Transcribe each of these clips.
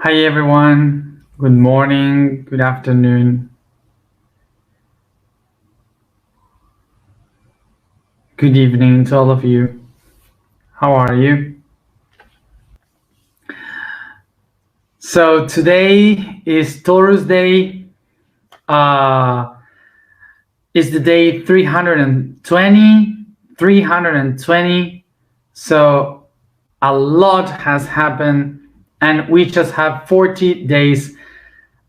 Hi everyone, good morning, good afternoon, good evening to all of you. How are you? So today is Taurus Day. Is the day 320. So a lot has happened and we just have 40 days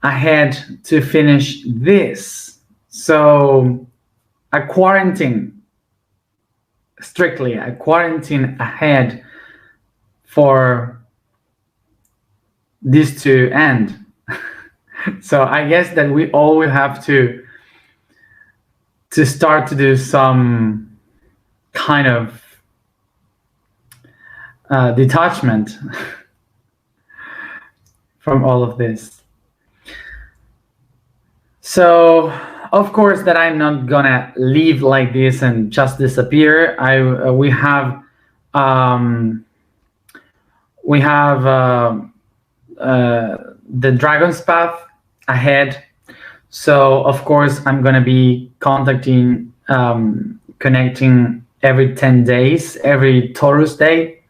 ahead to finish this. So a quarantine ahead for this to end. So I guess that we all will have to start to do some kind of detachment from all of this. So of course that I'm not gonna leave like this and just disappear. We have the Dragon's Path ahead. So of course I'm gonna be connecting every 10 days, every Taurus day.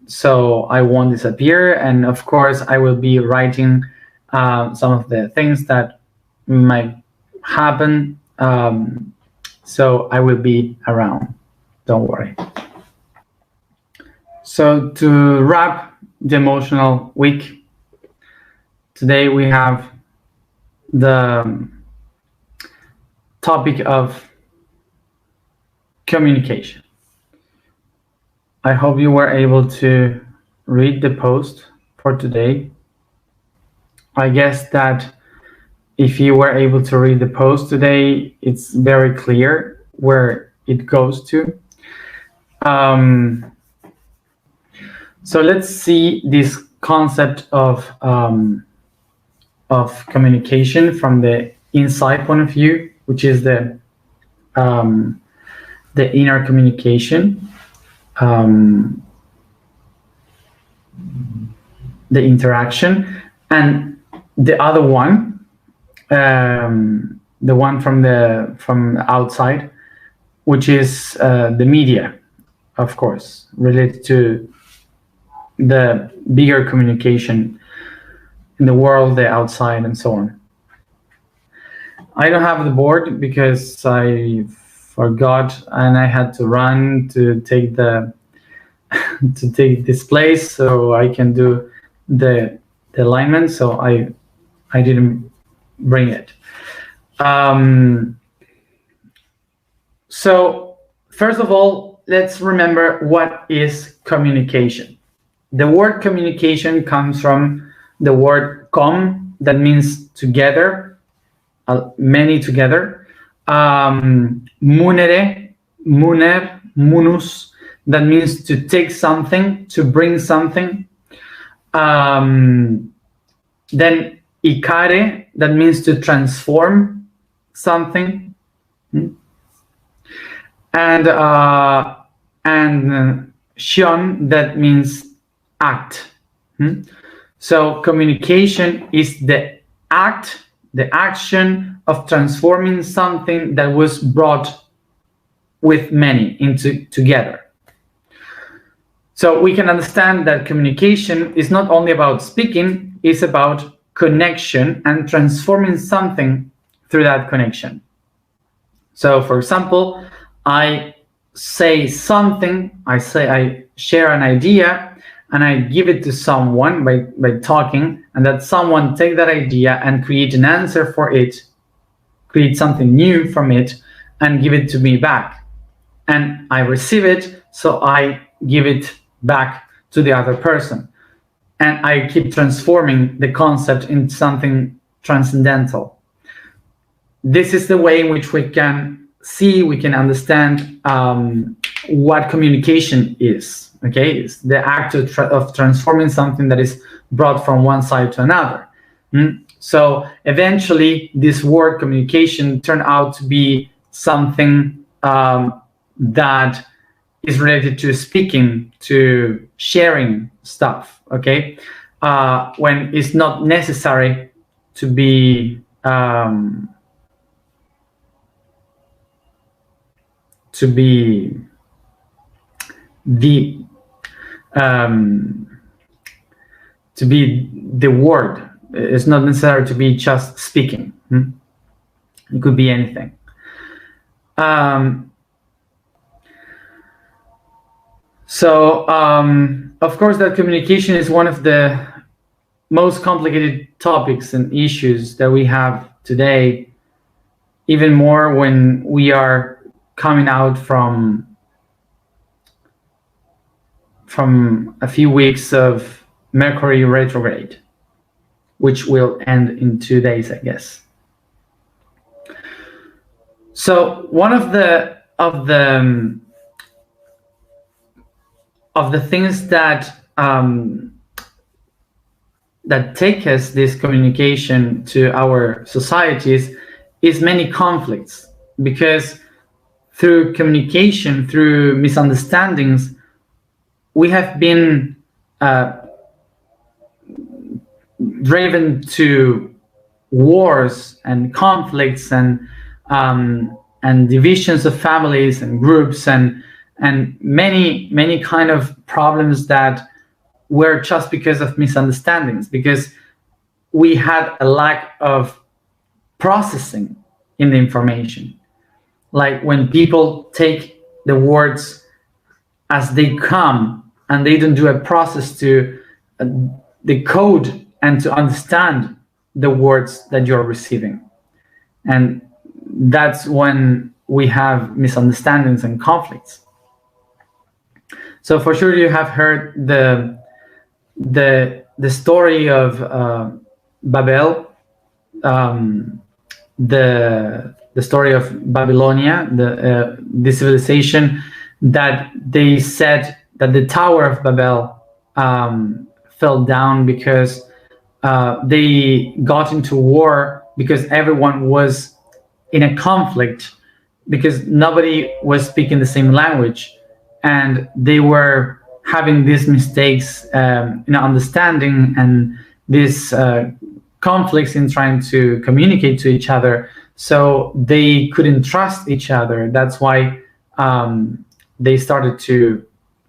So I won't disappear, and of course I will be writing some of the things that might happen. So I will be around, don't worry. So to wrap the emotional week, today we have the topic of communication. I hope you were able to read the post for today. I guess that if you were able to read the post today, it's very clear where it goes to. So let's see this concept of communication from the inside point of view, which is the inner communication, the interaction, and the other one, the one from outside, which is the media, of course, related to the bigger communication in the world, the outside, and so on. I don't have the board because I forgot and I had to run to take this place so I can do the alignment. So I didn't bring it. So first of all, let's remember what is communication. The word communication comes from the word com, that means together, many together. Munere, muner, munus, that means to take something, to bring something. Then ikare, that means to transform something. And shion, that means act. So communication is the act, the action of transforming something that was brought with many into together. So we can understand that communication is not only about speaking, it's about connection and transforming something through that connection. So for example, I say something, I share an idea, and I give it to someone by talking, and that someone take that idea and create an answer for it, create something new from it, and give it to me back. And I receive it, so I give it back to the other person. And I keep transforming the concept into something transcendental. This is the way in which we can see, we can understand what communication is. Okay, it's the act of transforming something that is brought from one side to another. So eventually, this word communication turned out to be something that is related to speaking, to sharing stuff, okay? When it's not necessary to be the to be the word. It's not necessary to be just speaking. It could be anything. Of course, that communication is one of the most complicated topics and issues that we have today, even more when we are coming out from a few weeks of Mercury retrograde, which will end in 2 days, I guess. So one of the things that that take us this communication to our societies is many conflicts, because through communication, through misunderstandings, we have been driven to wars and conflicts and divisions of families and groups and many kind of problems that were just because of misunderstandings, because we had a lack of processing in the information. Like when people take the words as they come and they don't do a process to decode and to understand the words that you're receiving. And that's when we have misunderstandings and conflicts. So for sure you have heard the story of Babel, the story of Babylonia, the civilization that they said that the Tower of Babel fell down because they got into war, because everyone was in a conflict, because nobody was speaking the same language, and they were having these mistakes in understanding and these conflicts in trying to communicate to each other. So they couldn't trust each other. That's why they started to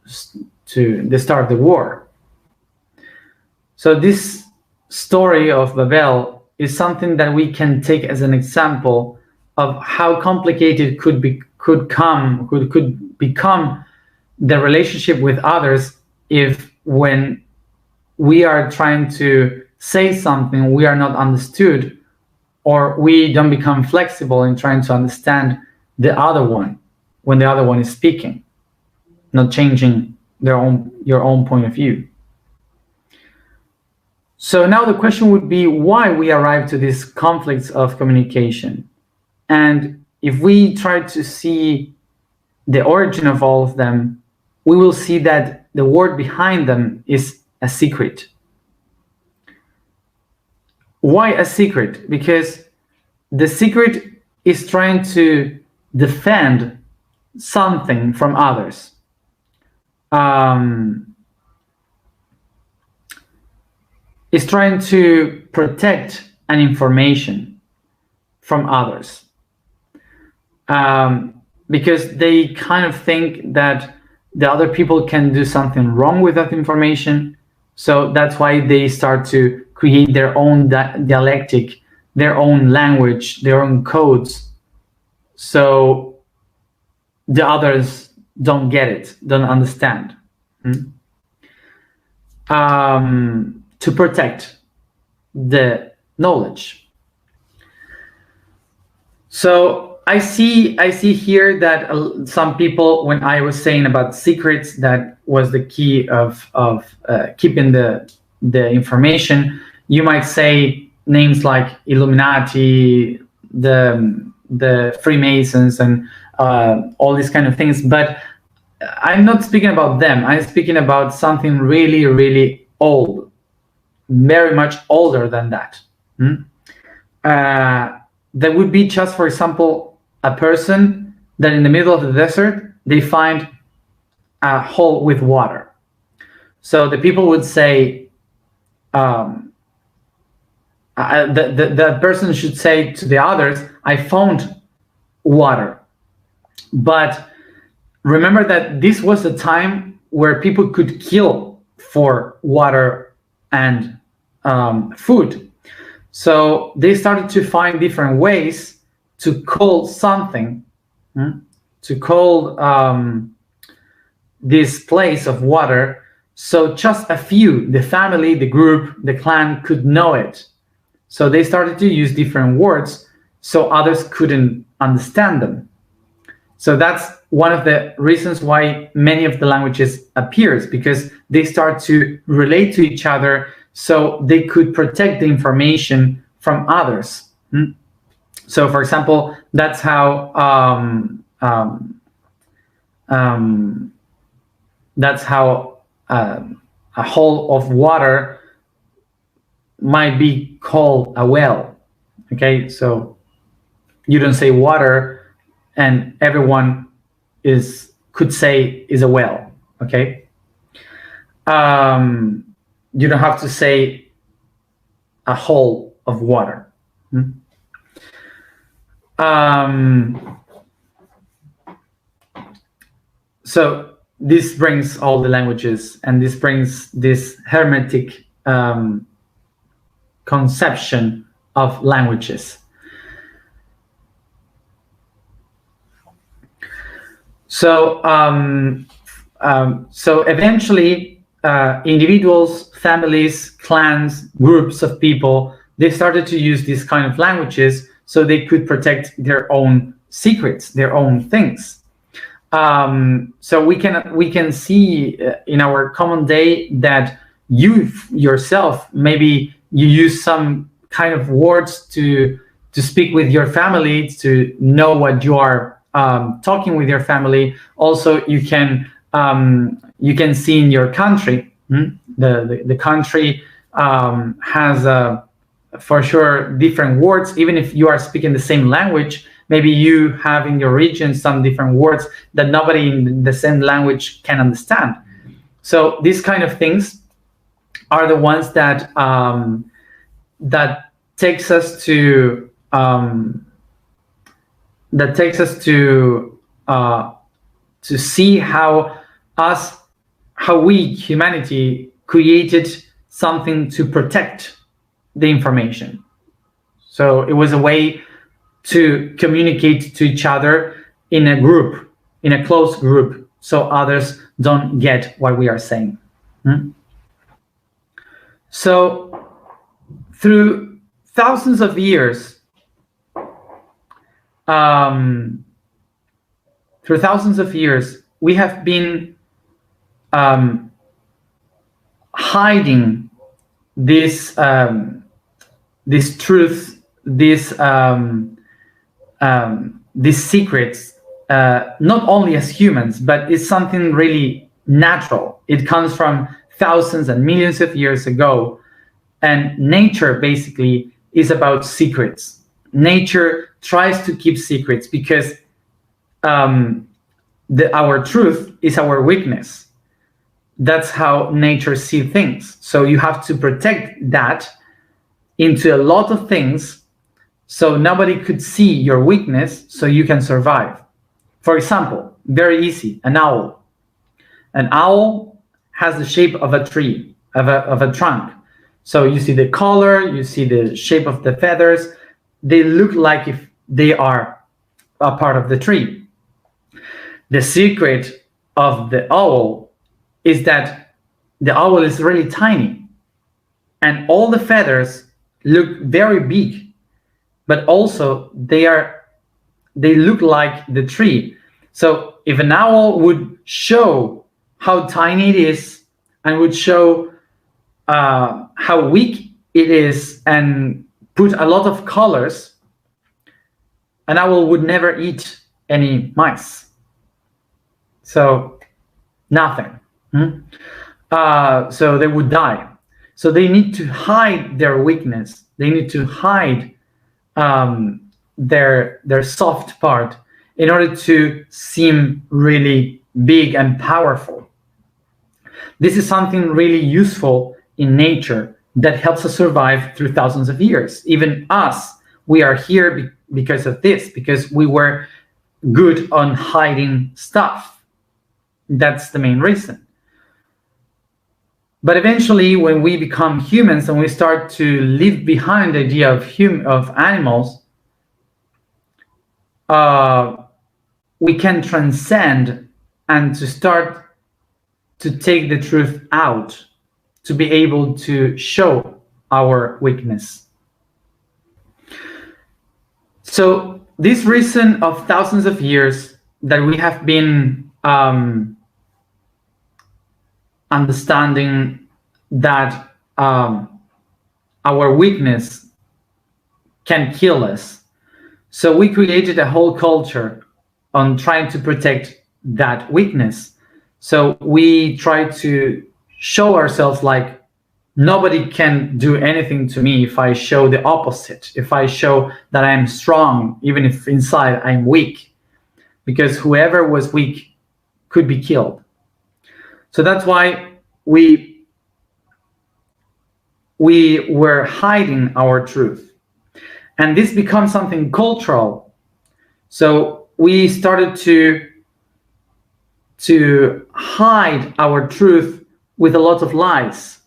start the war. So this story of Babel is something that we can take as an example of how complicated could become the relationship with others if, when we are trying to say something, we are not understood, or we don't become flexible in trying to understand the other one when the other one is speaking, not changing your own point of view. So now the question would be why we arrive to these conflicts of communication. And if we try to see the origin of all of them, we will see that the word behind them is a secret. Why a secret? Because the secret is trying to defend something from others. It's trying to protect an information from others. Because they kind of think that the other people can do something wrong with that information. So that's why they start to create their own dialectic, their own language, their own codes. So the others don't get it, don't understand. To protect the knowledge. So I see here that some people, when I was saying about secrets, that was the key of keeping the information. You might say names like Illuminati, the Freemasons, and all these kind of things. But I'm not speaking about them. I'm speaking about something really, really old, very much older than that. That would be just, for example, a person that in the middle of the desert, they find a hole with water. So the people would say, the person should say to the others, I found water. But remember that this was a time where people could kill for water and food. So they started to find different ways to call something, to call this place of water. So just a few, the family, the group, the clan could know it. So they started to use different words so others couldn't understand them. So that's one of the reasons why many of the languages appears, because they start to relate to each other so they could protect the information from others. So for example, that's how a hole of water might be called a well. Okay, so you don't say water and everyone could say is a well. Okay, you don't have to say a hole of water. So this brings all the languages, and this brings this hermetic conception of languages. So eventually individuals, families, clans, groups of people, they started to use these kind of languages so they could protect their own secrets, their own things. So we can see in our common day that you yourself, maybe you use some kind of words to speak with your family, to know what you are talking with your family. Also, you can see in your country, the country has for sure different words. Even if you are speaking the same language, maybe you have in your region some different words that nobody in the same language can understand. So these kind of things are the ones that takes us to see how we, humanity, created something to protect the information. So it was a way to communicate to each other in a group, in a close group, so others don't get what we are saying. So through thousands of years, we have been hiding this truth, these secrets, not only as humans, but it's something really natural. It comes from thousands and millions of years ago, and nature basically is about secrets. Nature tries to keep secrets because our truth is our weakness. That's how nature sees things. So you have to protect that into a lot of things so nobody could see your weakness so you can survive. For example, very easy, an owl. An owl has the shape of a tree, of a trunk. So you see the color, you see the shape of the feathers. They look like if they are a part of the tree. The secret of the owl is that the owl is really tiny and all the feathers look very big, but also they look like the tree. So if an owl would show how tiny it is and would show how weak it is and put a lot of colors, an owl would never eat any mice. So nothing. So they would die. So they need to hide their weakness. They need to hide their soft part in order to seem really big and powerful. This is something really useful in nature that helps us survive through thousands of years. Even us, we are here because of this, because we were good on hiding stuff. That's the main reason. But eventually, when we become humans and we start to leave behind the idea of animals, we can transcend and to start to take the truth out, to be able to show our weakness. So this reason of thousands of years that we have been understanding that our weakness can kill us. So we created a whole culture on trying to protect that weakness. So we try to show ourselves like nobody can do anything to me if I show the opposite, if I show that I'm strong, even if inside I'm weak, because whoever was weak could be killed. So that's why we were hiding our truth. And this becomes something cultural. So we started to hide our truth with a lot of lies,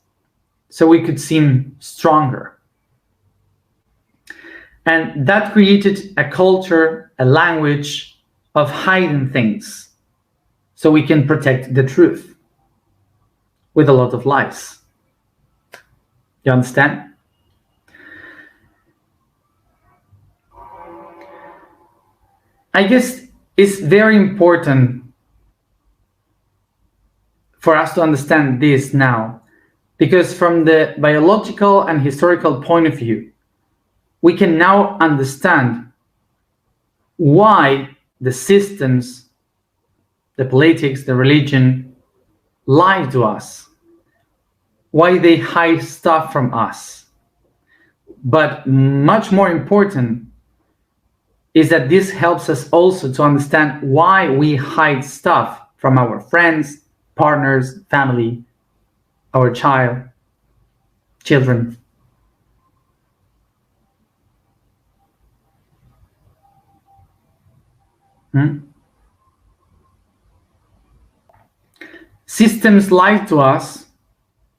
so we could seem stronger. And that created a culture, a language of hiding things, so we can protect the truth with a lot of lies. You understand? I guess it's very important for us to understand this now, because from the biological and historical point of view, we can now understand why the systems, the politics, the religion lie to us, why they hide stuff from us. But much more important is that this helps us also to understand why we hide stuff from our friends, partners, family, our children. Systems lie to us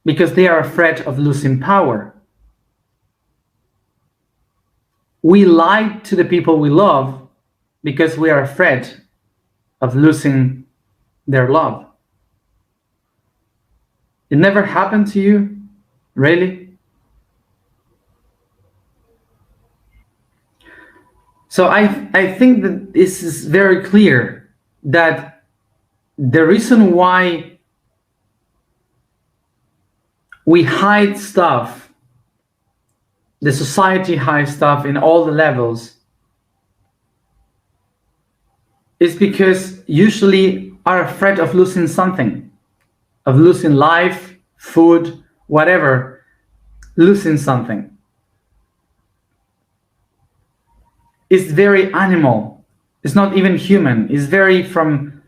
because they are afraid of losing power. We lie to the people we love because we are afraid of losing their love. It never happened to you? Really? So I think that this is very clear, that the reason why we hide stuff, the society hides stuff in all the levels, is because usually are afraid of losing something, of losing life, food, whatever, losing something. It's very animal. It's not even human. It's very from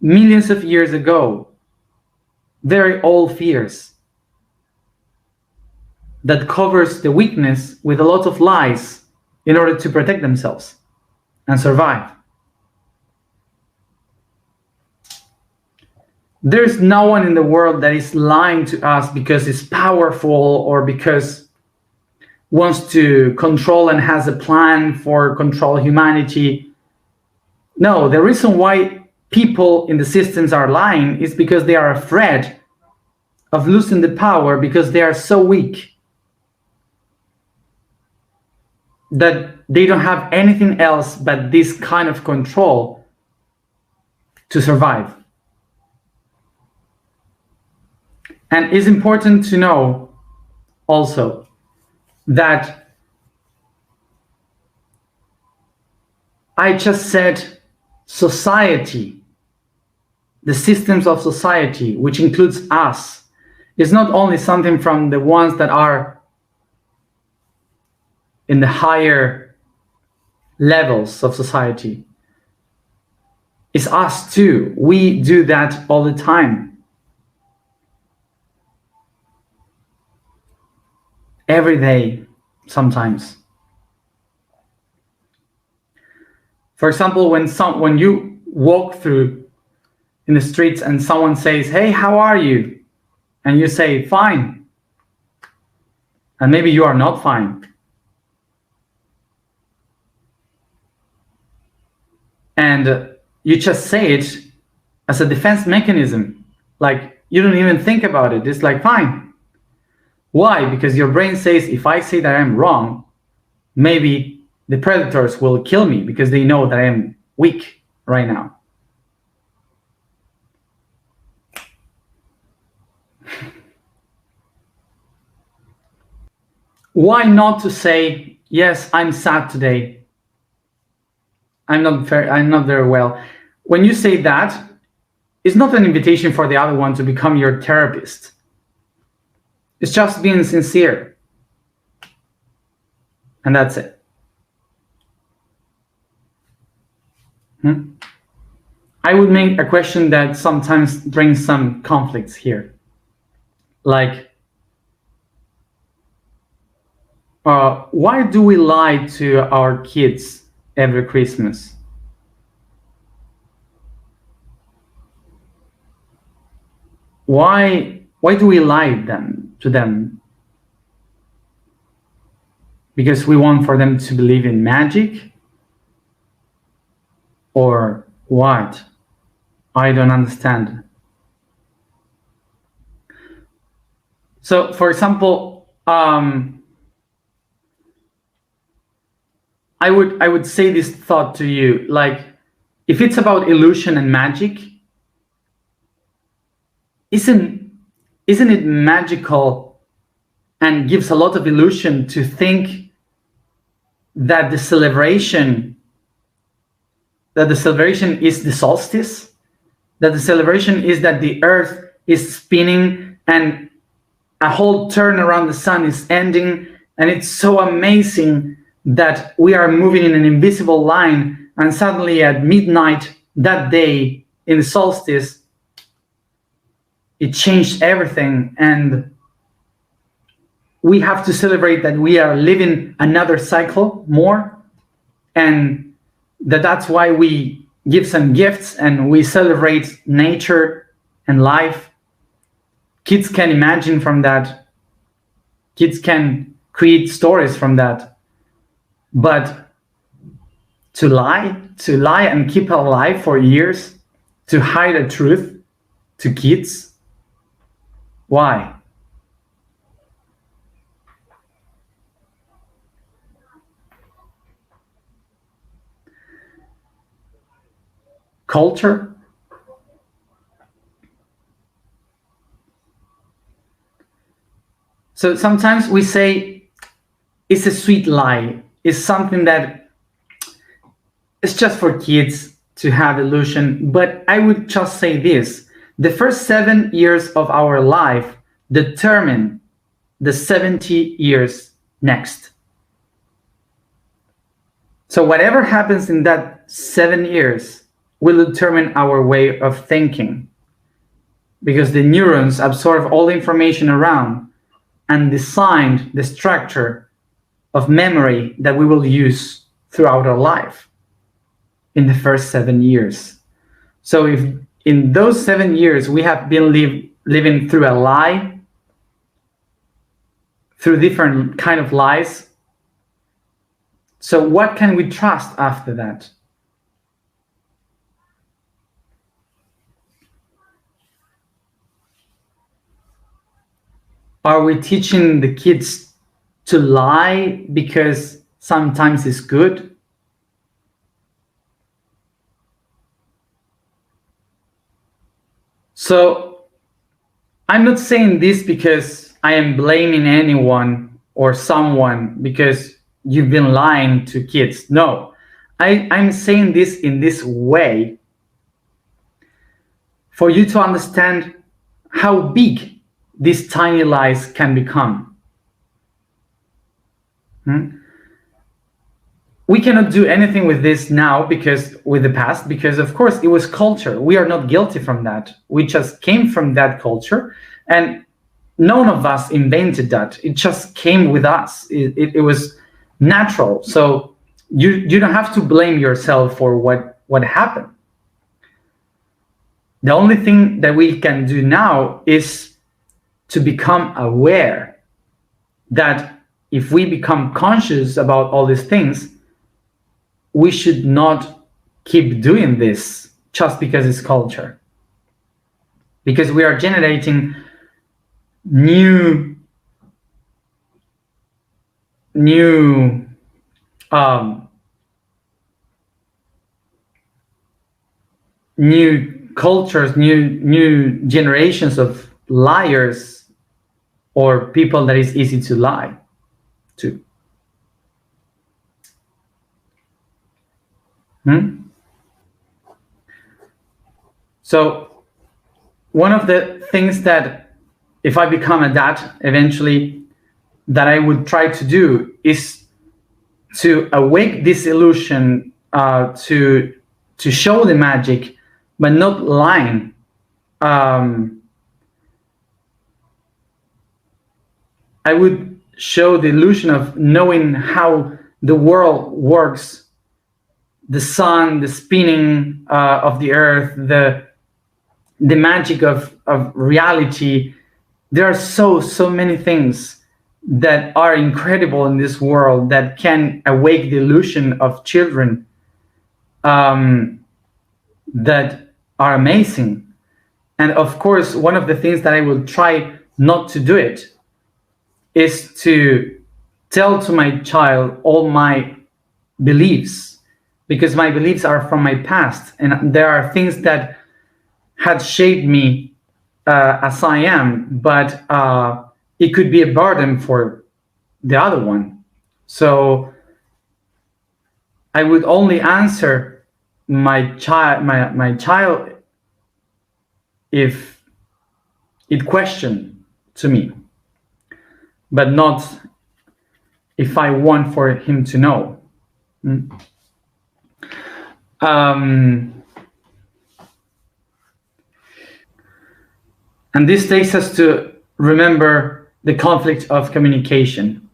millions of years ago, very old fears that covers the weakness with a lot of lies in order to protect themselves and survive. There's no one in the world that is lying to us because it's powerful or because wants to control and has a plan for control humanity. No, the reason why people in the systems are lying is because they are afraid of losing the power, because they are so weak that they don't have anything else but this kind of control to survive. And it's important to know also that I just said society, the systems of society, which includes us, is not only something from the ones that are in the higher levels of society. It's us too. We do that all the time. Every day, sometimes. For example, when you walk through in the streets and someone says, "Hey, how are you?" and you say, "Fine." And maybe you are not fine. And you just say it as a defense mechanism. Like, you don't even think about it. It's like, fine. Why? Because your brain says, if I say that I'm wrong, maybe the predators will kill me because they know that I am weak right now. Why not to say, yes, I'm sad today. I'm not very well. When you say that, it's not an invitation for the other one to become your therapist. It's just being sincere. And that's it. I would make a question that sometimes brings some conflicts here. Like, why do we lie to our kids every Christmas? Why do we lie to them? Because we want for them to believe in magic? Or what? I don't understand. So, for example, I would say this thought to you, like, if it's about illusion and magic, isn't it magical and gives a lot of illusion to think that the celebration is the solstice, that the celebration is that the earth is spinning and a whole turn around the sun is ending, and it's so amazing that we are moving in an invisible line, and suddenly at midnight that day in the solstice, it changed everything, and we have to celebrate that we are living another cycle more, and that's why we give some gifts and we celebrate nature and life. Kids can imagine from that. Kids can create stories from that. But to lie and keep it alive for years, to hide a truth to kids, why? Culture? So sometimes we say it's a sweet lie. It's something that it's just for kids to have illusion. But I would just say this: the first 7 years of our life determine the 70 years next. So whatever happens in that 7 years will determine our way of thinking, because the neurons absorb all the information around and designed the structure of memory that we will use throughout our life in the first 7 years. So if in those 7 years we have been living through a lie, through different kind of lies, so what can we trust after that? Are we teaching the kids to lie because sometimes it's good? So I'm not saying this because I am blaming anyone or someone because you've been lying to kids. No, I'm saying this in this way for you to understand how big these tiny lies can become. we cannot do anything with this now, because with the past, because of course it was culture. We are not guilty from that. We just came from that culture, and none of us invented that. It just came with us. It was natural. So you don't have to blame yourself for what happened. The only thing that we can do now is to become aware that if we become conscious about all these things, we should not keep doing this just because it's culture. Because we are generating new cultures, new generations of liars, or people that is easy to lie to. So one of the things that, if I become a dad eventually, that I would try to do is to awake this illusion, to show the magic, but not lying. I would show the illusion of knowing how the world works, the sun, the spinning of the earth, the magic of reality. There are so many things that are incredible in this world that can awake the illusion of children, that are amazing. And of course, one of the things that I will try not to do it is to tell to my child all my beliefs, because my beliefs are from my past, and there are things that had shaped me as I am, but it could be a burden for the other one. So I would only answer my child if it questioned to me, but not if I want for him to know. And this takes us to remember the conflict of communication.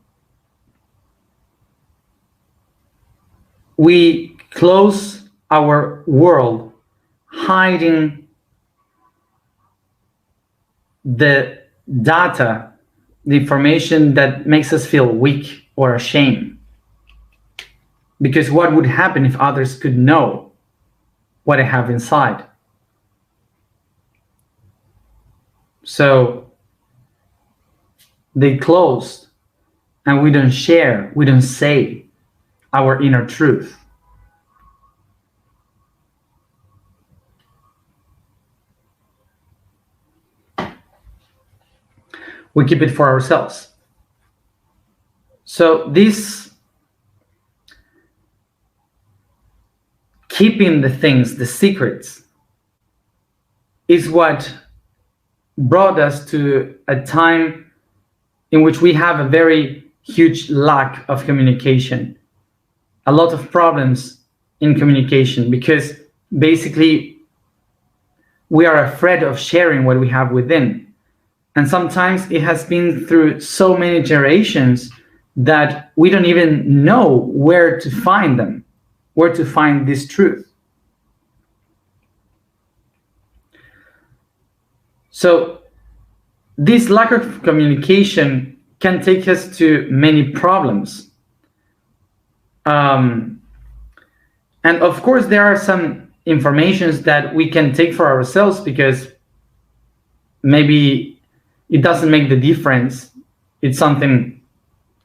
We close our world, hiding the data, the information that makes us feel weak or ashamed. Because what would happen if others could know what I have inside? So they closed, and we don't share, we don't say our inner truth. We keep it for ourselves. So this keeping the things, the secrets, is what brought us to a time in which we have a very huge lack of communication, a lot of problems in communication, because basically we are afraid of sharing what we have within. And sometimes it has been through so many generations that we don't even know where to find them, where to find this truth. So this lack of communication can take us to many problems. And of course, there are some informations that we can take for ourselves, because maybe it doesn't make the difference. It's something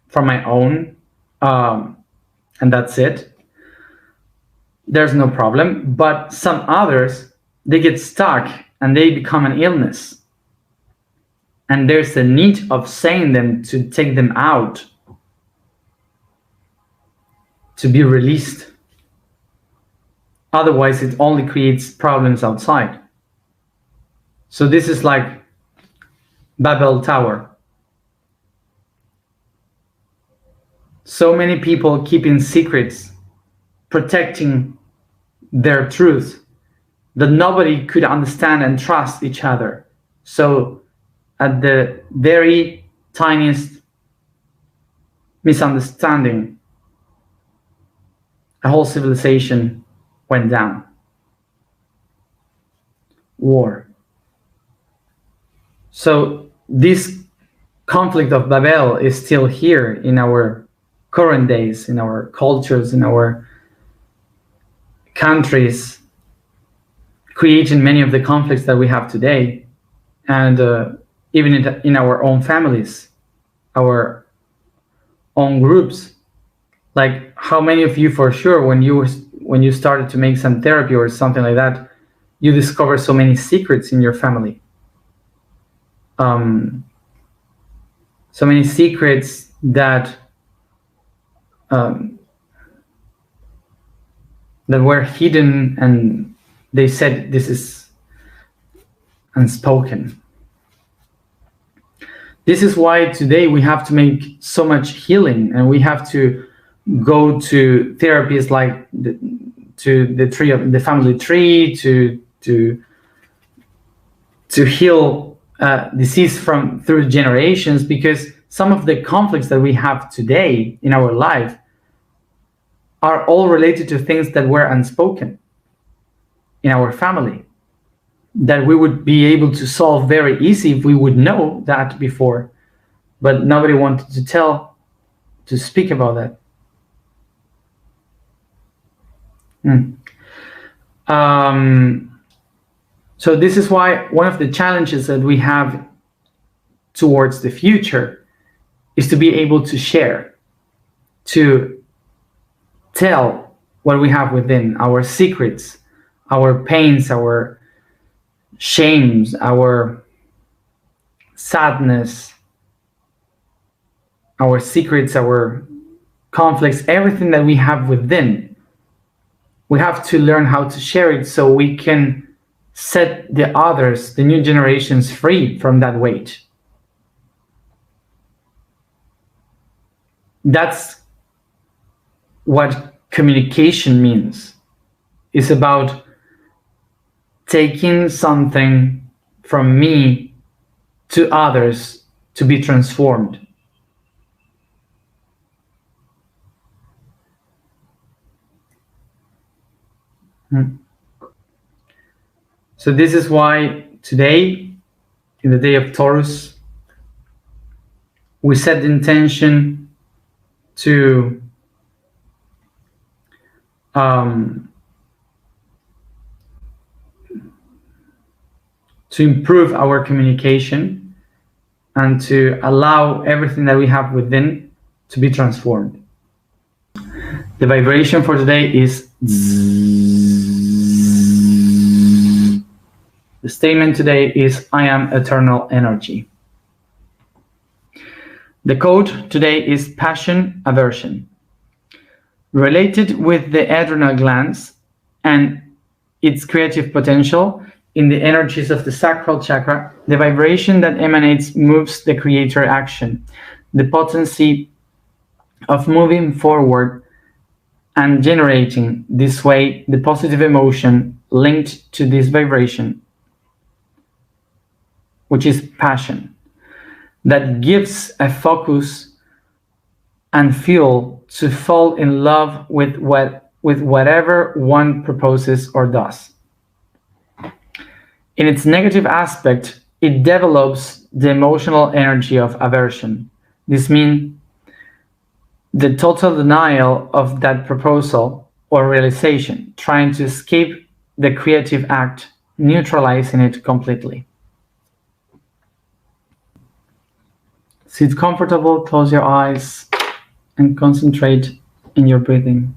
from my own, and that's it. There's no problem. But some others, they get stuck and they become an illness. And there's a need of saying them to take them out, to be released. Otherwise, it only creates problems outside. So this is like Babel Tower. So many people keeping secrets protecting their truth, that nobody could understand and trust each other. So at the very tiniest misunderstanding, a whole civilization went down. War. So this conflict of Babel is still here in our current days, in our cultures, in our countries, creating many of the conflicts that we have today, and even in our own families, our own groups. Like, how many of you, for sure, when you started to make some therapy or something like that, you discover so many secrets in your family, so many secrets that that were hidden, and they said this is unspoken. This is why today we have to make so much healing, and we have to go to therapies like the tree of the family tree to heal disease through generations, because some of the conflicts that we have today in our life are all related to things that were unspoken in our family, that we would be able to solve very easy if we would know that before, but nobody wanted to speak about that. So this is why one of the challenges that we have towards the future is to be able to share, to tell what we have within, our secrets, our pains, our shames, our sadness, our secrets, our conflicts, everything that we have within. We have to learn how to share it so we can set the others, the new generations, free from that weight. That's what communication means. It's about taking something from me to others to be transformed. So this is why today, in the day of Taurus, we set the intention to improve our communication and to allow everything that we have within to be transformed. The vibration for today is zzz. The statement today is I am eternal energy. The code today is passion aversion. Related with the adrenal glands and its creative potential in the energies of the sacral chakra, the vibration that emanates moves the creator action, the potency of moving forward and generating this way the positive emotion linked to this vibration, which is passion, that gives a focus and fuel to fall in love with whatever one proposes or does. In its negative aspect, it develops the emotional energy of aversion. This means the total denial of that proposal or realization, trying to escape the creative act, neutralizing it completely. Sit comfortable, close your eyes, and concentrate in your breathing.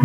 I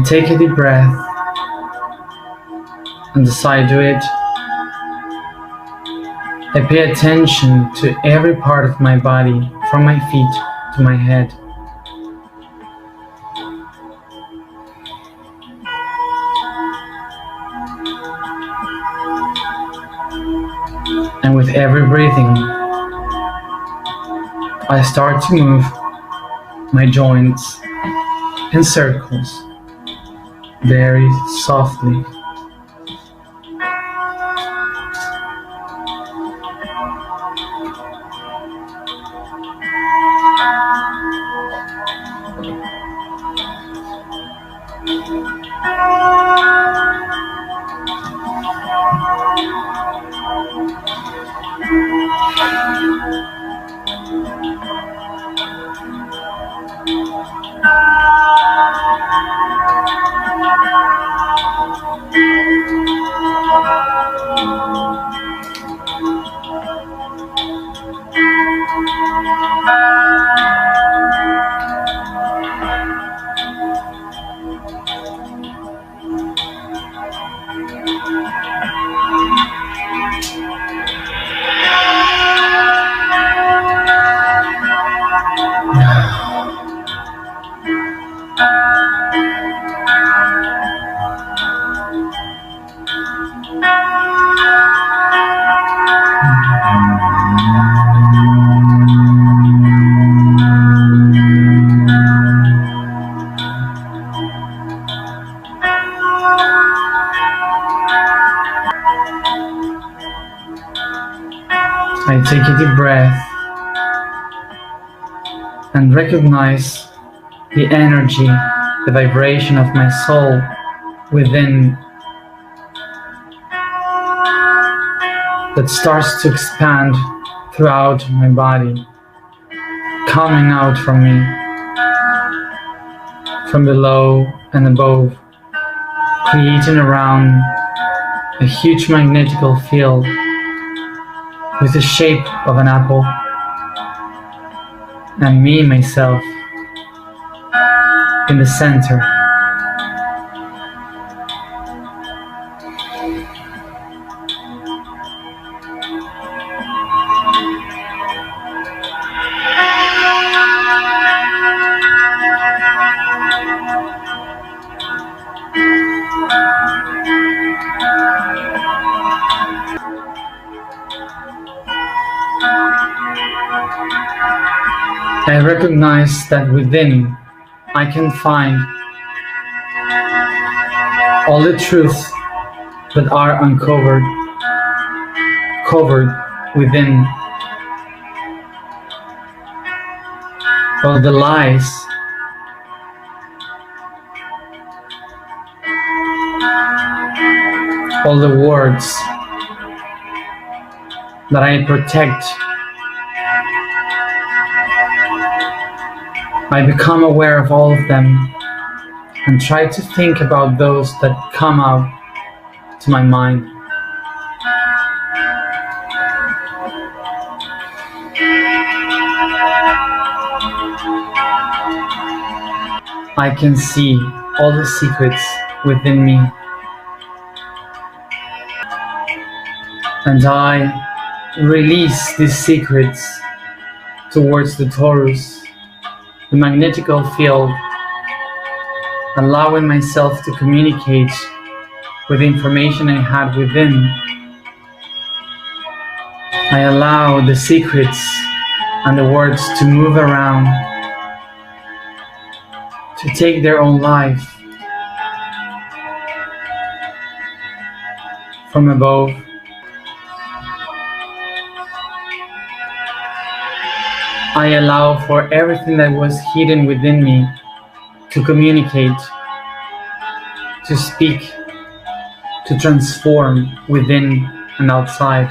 take a deep breath and as I do it, I pay attention to every part of my body, from my feet to my head. And with every breathing, I start to move my joints in circles, very softly. I take a deep breath and recognize the energy, the vibration of my soul within that starts to expand throughout my body, coming out from me, from below and above, creating around a huge magnetical field with the shape of an apple, and me, myself, in the center. I recognize that within I can find all the truths that are uncovered, covered within all the lies, all the words that I protect. I become aware of all of them and try to think about those that come out to my mind. I can see all the secrets within me, and I release these secrets towards the torus, the magnetical field, allowing myself to communicate with the information I had within. I allow the secrets and the words to move around, to take their own life from above. I allow for everything that was hidden within me to communicate, to speak, to transform within and outside.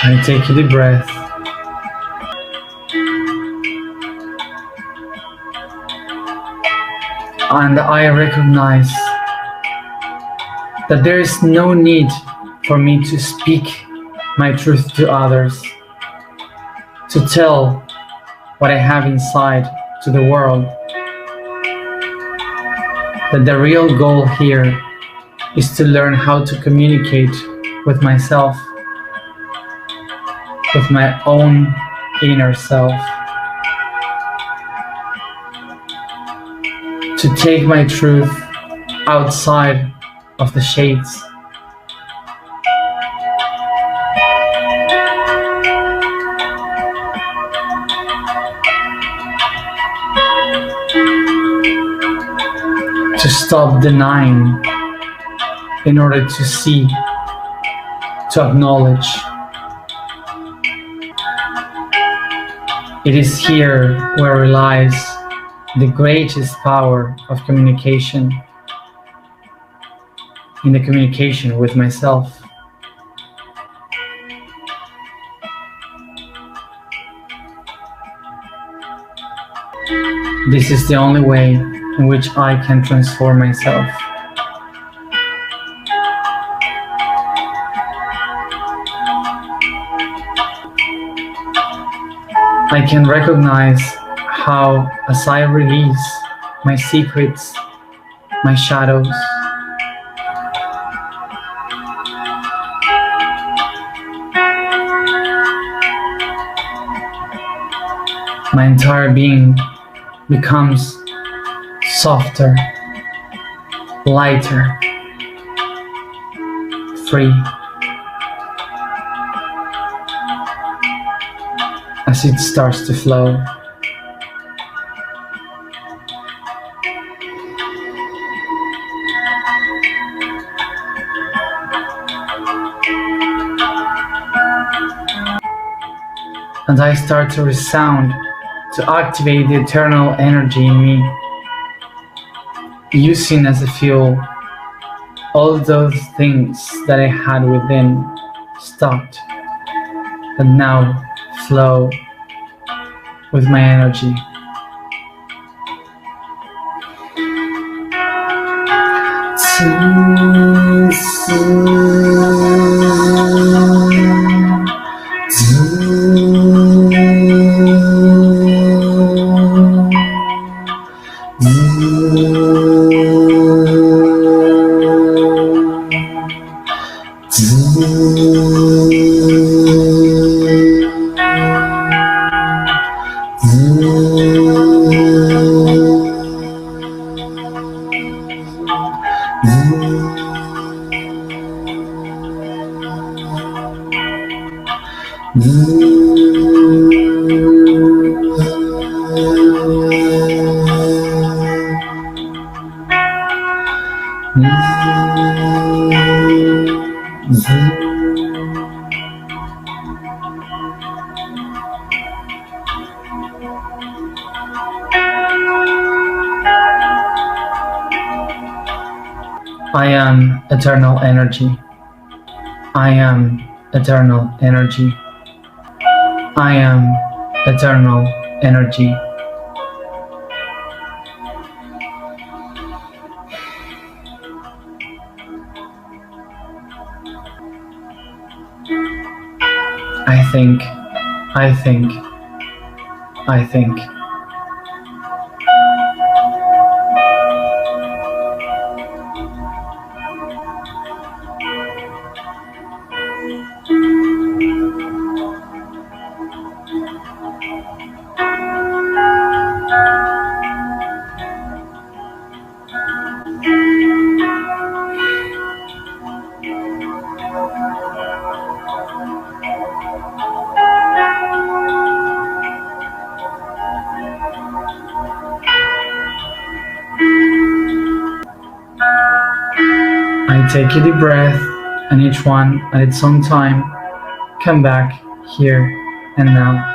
I take a deep breath and I recognize that there is no need for me to speak my truth to others, to tell what I have inside to the world. That the real goal here is to learn how to communicate with myself, with my own inner self, to take my truth outside of the shades. To stop denying in order to see, to acknowledge. It is here where relies the greatest power of communication, in the communication with myself. This is the only way in which I can transform myself. I can recognize how, as I release my secrets, my shadows, my entire being becomes softer, lighter, free, as it starts to flow. And I start to resound, to activate the eternal energy in me, using as a fuel all those things that I had within stopped, but now flow with my energy. I am eternal energy. I am eternal energy. I am eternal energy. I think, I think, I think. I take a deep breath, and each one at its own time, come back here and now.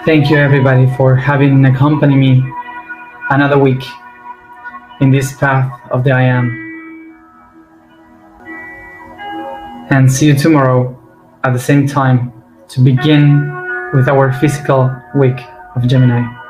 Thank you everybody for having accompanied me another week. in this path of the I am. And see you tomorrow at the same time to begin with our physical week of Gemini.